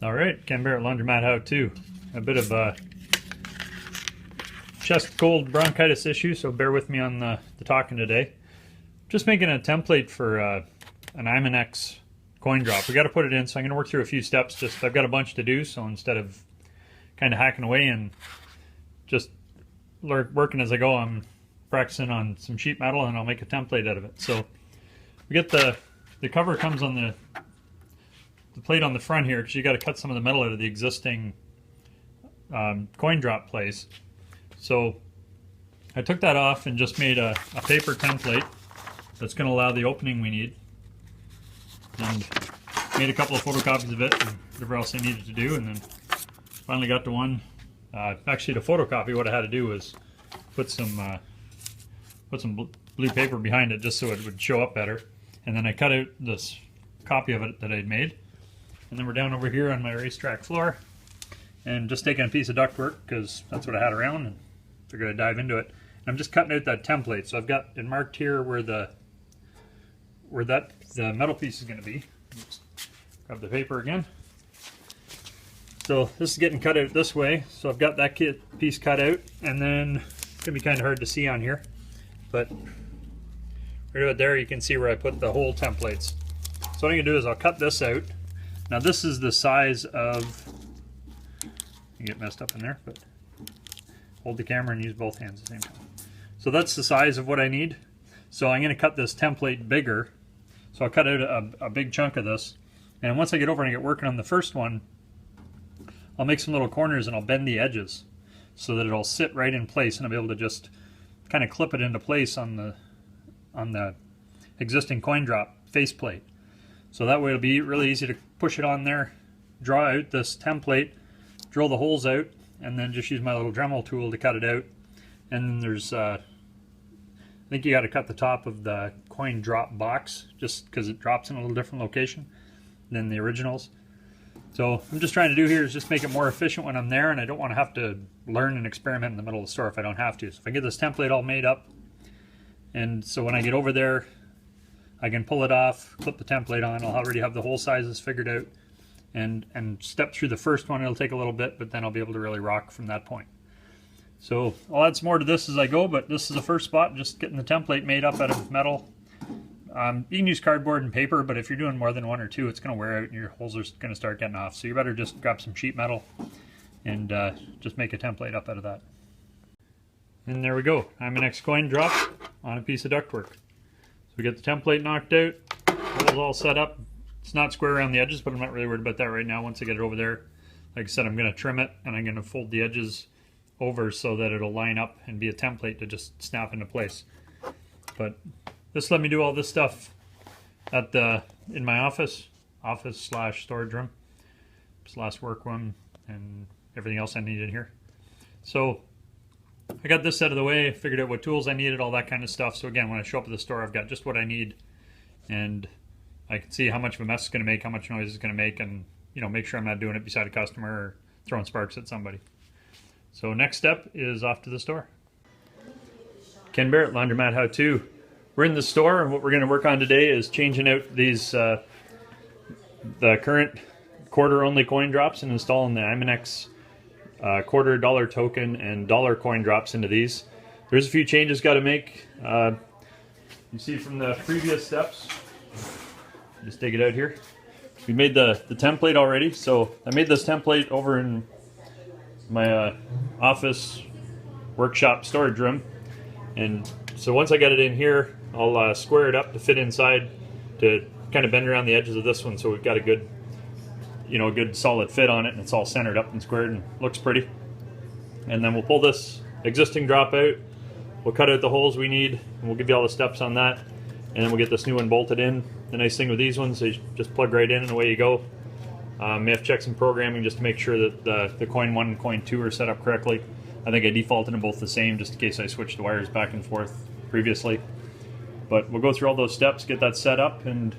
All right, Ken Barrett Laundromat how to. A bit of a chest cold bronchitis issue, so bear with me on the talking today. Just making a template for an Imonex coin drop. We got to put it in, so I'm going to work through a few steps. Just I've got a bunch to do, so instead of kind of hacking away and just working as I go, I'm practicing on some sheet metal and I'll make a template out of it. So we get the cover comes on the plate on the front here, because you got to cut some of the metal out of the existing coin drop place. So I took that off and just made a paper template that's going to allow the opening we need, and made a couple of photocopies of it and whatever else I needed to do, and then finally got to one. Actually, to photocopy, what I had to do was put some blue paper behind it just so it would show up better, and then I cut out this copy of it that I'd made. And then we're down over here on my racetrack floor and just taking a piece of ductwork, because that's what I had around, and figured I'd dive into it. And I'm just cutting out that template. So I've got it marked here where the metal piece is going to be. Just grab the paper again. So this is getting cut out this way. So I've got that piece cut out, and then it's going to be kind of hard to see on here, but right about there you can see where I put the whole templates. So what I'm going to do is I'll cut this out. Now this is the size of, you get messed up in there, but hold the camera and use both hands at the same time. So that's the size of what I need. So I'm going to cut this template bigger. So I'll cut out a big chunk of this. And once I get over and I get working on the first one, I'll make some little corners and I'll bend the edges so that it'll sit right in place, and I'll be able to just kind of clip it into place on the existing coin drop faceplate. So that way it'll be really easy to push it on there, draw out this template, drill the holes out, and then just use my little Dremel tool to cut it out. And there's, I think you got to cut the top of the coin drop box just because it drops in a little different location than the originals. So I'm just trying to do here is just make it more efficient when I'm there, and I don't want to have to learn and experiment in the middle of the store if I don't have to. So if I get this template all made up, and so when I get over there, I can pull it off, clip the template on. I'll already have the hole sizes figured out, and step through the first one. It'll take a little bit, but then I'll be able to really rock from that point. So I'll add some more to this as I go, but this is the first spot, just getting the template made up out of metal. You can use cardboard and paper, but if you're doing more than one or two, it's going to wear out and your holes are going to start getting off. So you better just grab some sheet metal and just make a template up out of that. And there we go. Imonex coin drop on a piece of ductwork. So we get the template knocked out, holes all set up. It's not square around the edges, but I'm not really worried about that right now. Once I get it over there, like I said, I'm going to trim it and I'm going to fold the edges over so that it'll line up and be a template to just snap into place. But this let me do all this stuff at in my office / storage room, / work room, and everything else I need in here. So I got this out of the way, figured out what tools I needed, all that kind of stuff. So again, when I show up at the store, I've got just what I need, and I can see how much of a mess it's going to make, how much noise it's going to make, and make sure I'm not doing it beside a customer or throwing sparks at somebody. So next step is off to the store. Ken Barrett, Laundromat How To. We're in the store, and what we're going to work on today is changing out these the current quarter-only coin drops and installing the Imonex quarter dollar token and dollar coin drops into these. There's a few changes got to make. You see from the previous steps, just dig it out here. We made the template already, so I made this template over in my office workshop storage room, and so once I get it in here, I'll square it up to fit inside to kind of bend around the edges of this one, so we've got a good good solid fit on it, and it's all centered up and squared and looks pretty. And then we'll pull this existing drop out, we'll cut out the holes we need, and we'll give you all the steps on that, and then we'll get this new one bolted in. The nice thing with these ones, they just plug right in and away you go. May have to check some programming just to make sure that the coin 1 and coin 2 are set up correctly. I think I defaulted them both the same just in case I switched the wires back and forth previously. But we'll go through all those steps, get that set up, and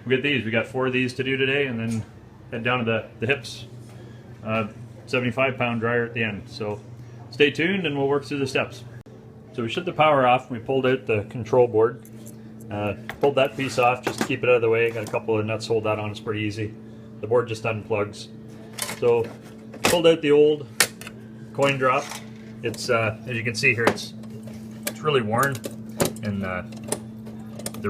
we'll get these. We got 4 of these to do today, and then head down to the hips. 75-pound dryer at the end. So stay tuned and we'll work through the steps. So we shut the power off and we pulled out the control board. Pulled that piece off just to keep it out of the way. Got a couple of nuts hold that on, it's pretty easy. The board just unplugs. So pulled out the old coin drop. It's as you can see here, it's really worn, and the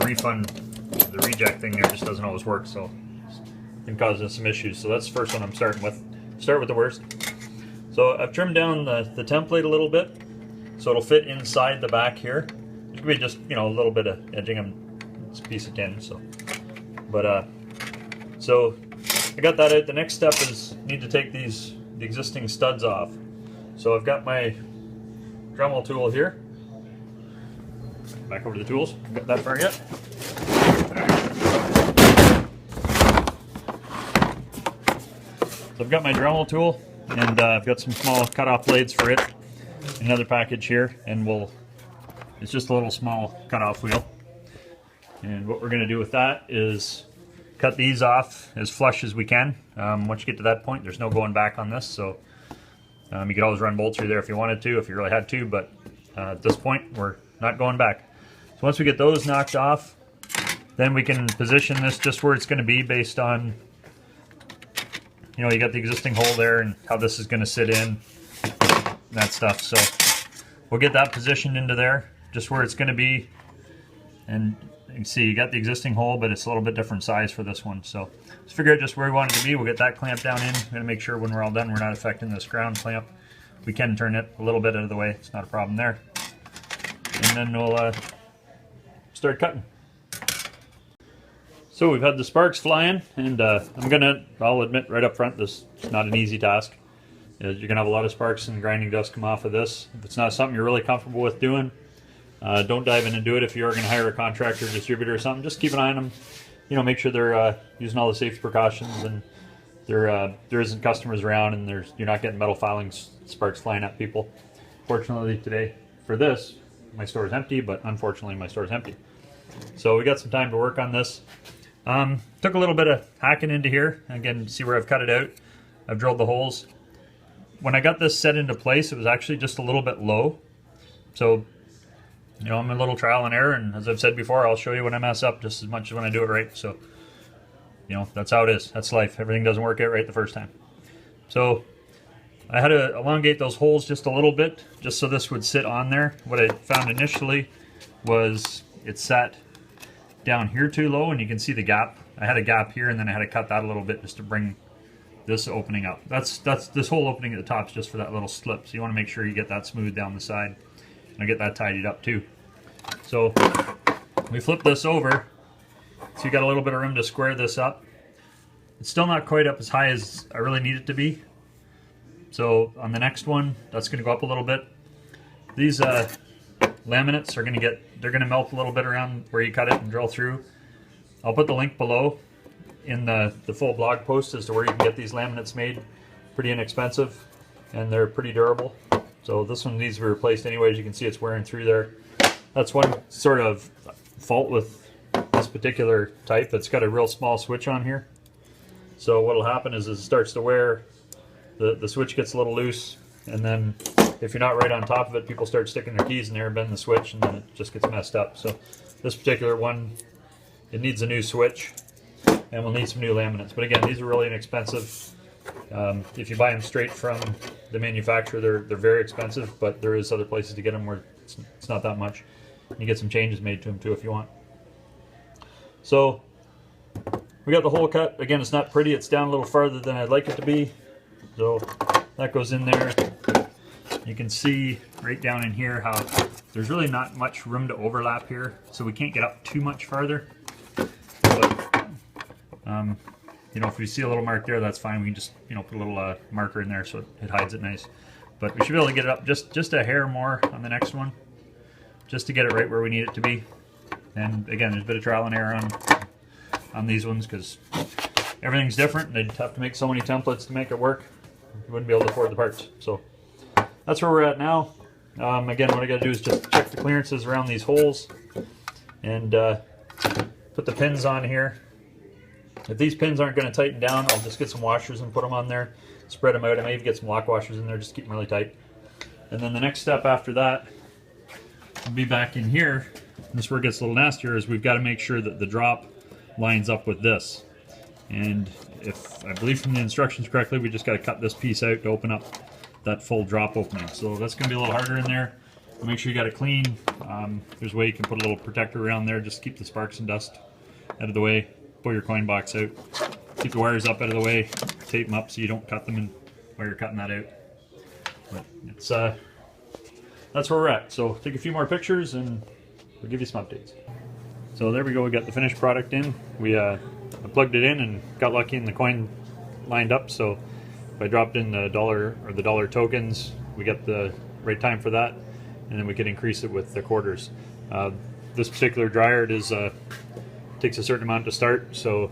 reject thing there just doesn't always work, so it's been causing some issues. So that's the first one I'm starting with. Start with the worst. So I've trimmed down the template a little bit, so it'll fit inside the back here. It could be just, you know, a little bit of edging on this piece of tin. So, but so I got that out. The next step is need to take the existing studs off. So I've got my Dremel tool here. Back over to the tools. Got that far yet? So I've got my Dremel tool, and I've got some small cutoff blades for it. Another package here, and it's just a little small cutoff wheel. And what we're going to do with that is cut these off as flush as we can. Once you get to that point, there's no going back on this, so you could always run bolts through there if you wanted to, if you really had to, but at this point, we're not going back. So once we get those knocked off, then we can position this just where it's going to be based on, you know, you got the existing hole there and how this is going to sit in, that stuff. So we'll get that positioned into there, just where it's going to be. And you can see you got the existing hole, but it's a little bit different size for this one. So let's figure out just where we want it to be. We'll get that clamped down in. We're going to make sure when we're all done, we're not affecting this ground clamp. We can turn it a little bit out of the way. It's not a problem there. And then we'll start cutting. So we've had the sparks flying, and I'll admit right up front, this is not an easy task. You're going to have a lot of sparks and grinding dust come off of this. If it's not something you're really comfortable with doing, don't dive in and do it. If you are going to hire a contractor, distributor or something, just keep an eye on them. You know, make sure they're using all the safety precautions, and there isn't customers around, and you're not getting metal filings, sparks flying at people. Fortunately today, for this, my store is empty, but unfortunately my store is empty. So we got some time to work on this. Took a little bit of hacking into here. Again, see where I've cut it out. I've drilled the holes. When I got this set into place, it was actually just a little bit low. So, you know, I'm a little trial and error, and as I've said before, I'll show you when I mess up just as much as when I do it right. So, you know, that's how it is. That's life. Everything doesn't work out right the first time. So I had to elongate those holes just a little bit, just so this would sit on there. What I found initially was it sat down here too low, and you can see the gap. I had a gap here, and then I had to cut that a little bit just to bring this opening up. That's this whole opening at the top is just for that little slip. So you want to make sure you get that smooth down the side, and I get that tidied up too. So we flip this over, so you got a little bit of room to square this up. It's still not quite up as high as I really need it to be. So on the next one, that's going to go up a little bit. These laminates are they're going to melt a little bit around where you cut it and drill through. I'll put the link below in the full blog post as to where you can get these laminates made. Pretty inexpensive, and they're pretty durable. So this one needs to be replaced anyway. As you can see, it's wearing through there. That's one sort of fault with this particular type. It's got a real small switch on here. So what'll happen is as it starts to wear, the switch gets a little loose, and then if you're not right on top of it, people start sticking their keys in there and bend the switch, and then it just gets messed up. So this particular one, it needs a new switch, and we'll need some new laminates. But again, these are really inexpensive. If you buy them straight from the manufacturer, they're very expensive, but there is other places to get them where it's not that much. You get some changes made to them too if you want. So we got the hole cut. Again, it's not pretty. It's down a little farther than I'd like it to be. So that goes in there. You can see right down in here how there's really not much room to overlap here, so we can't get up too much farther. But you know, if we see a little mark there, that's fine. We can just, you know, put a little marker in there so it hides it nice. But we should be able to get it up just a hair more on the next one, just to get it right where we need it to be. And again, there's a bit of trial and error on these ones because everything's different. They'd have to make so many templates to make it work. You wouldn't be able to afford the parts. So that's where we're at now. Again, what I got to do is just check the clearances around these holes and put the pins on here. If these pins aren't going to tighten down, I'll just get some washers and put them on there, spread them out. I may even get some lock washers in there, just keep them really tight. And then the next step after that will be back in here. This is where it gets a little nastier, is we've got to make sure that the drop lines up with this. And if I believe from the instructions correctly, we just got to cut this piece out to open up that full drop opening. So that's going to be a little harder in there. Make sure you got it clean. There's a way you can put a little protector around there, just keep the sparks and dust out of the way. Pull your coin box out. Keep the wires up out of the way. Tape them up so you don't cut them in while you're cutting that out. But it's that's where we're at. So take a few more pictures and we'll give you some updates. So there we go. We got the finished product in. We I plugged it in and got lucky and the coin lined up. So if I dropped in the dollar or the dollar tokens, we got the right time for that, and then we could increase it with the quarters. This particular dryer takes a certain amount to start, so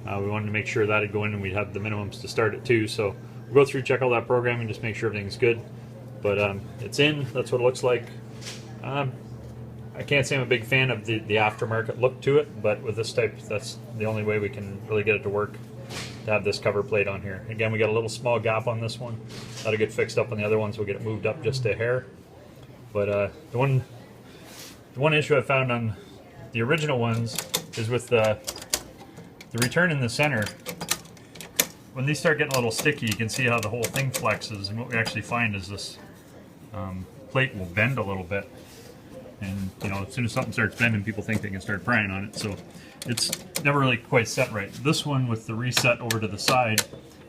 we wanted to make sure that would go in and we'd have the minimums to start it too. So we'll go through, check all that programming, just make sure everything's good. But it's in, that's what it looks like. I can't say I'm a big fan of the aftermarket look to it, but with this type, that's the only way we can really get it to work, to have this cover plate on here. Again, we got a little small gap on this one. That'll get fixed up on the other ones. We'll get it moved up just a hair. But the one issue I found on the original ones is with the return in the center. When these start getting a little sticky, you can see how the whole thing flexes, and what we actually find is this plate will bend a little bit. And you know, as soon as something starts bending, people think they can start prying on it. So it's never really quite set right. This one with the reset over to the side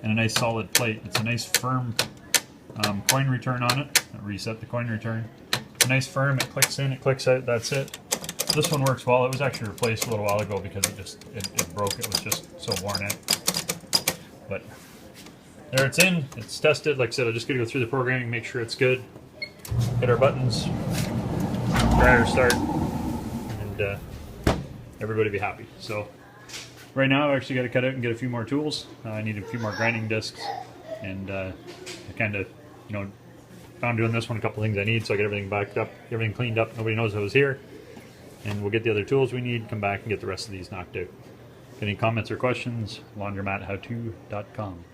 and a nice solid plate. It's a nice firm coin return on it. Reset the coin return. It's nice firm. It clicks in, it clicks out. That's it. This one works well. It was actually replaced a little while ago because it broke. It was just so worn out. But there it's in. It's tested. Like I said, I'm just gonna go through the programming, make sure it's good. Hit our buttons. Dryer start, and everybody be happy. So right now I've actually got to cut out and get a few more tools. I need a few more grinding discs, and I kind of, you know, found doing this one a couple things I need, so I get everything backed up, everything cleaned up. Nobody knows I was here, and we'll get the other tools we need, come back and get the rest of these knocked out. Any comments or questions? laundromathowto.com.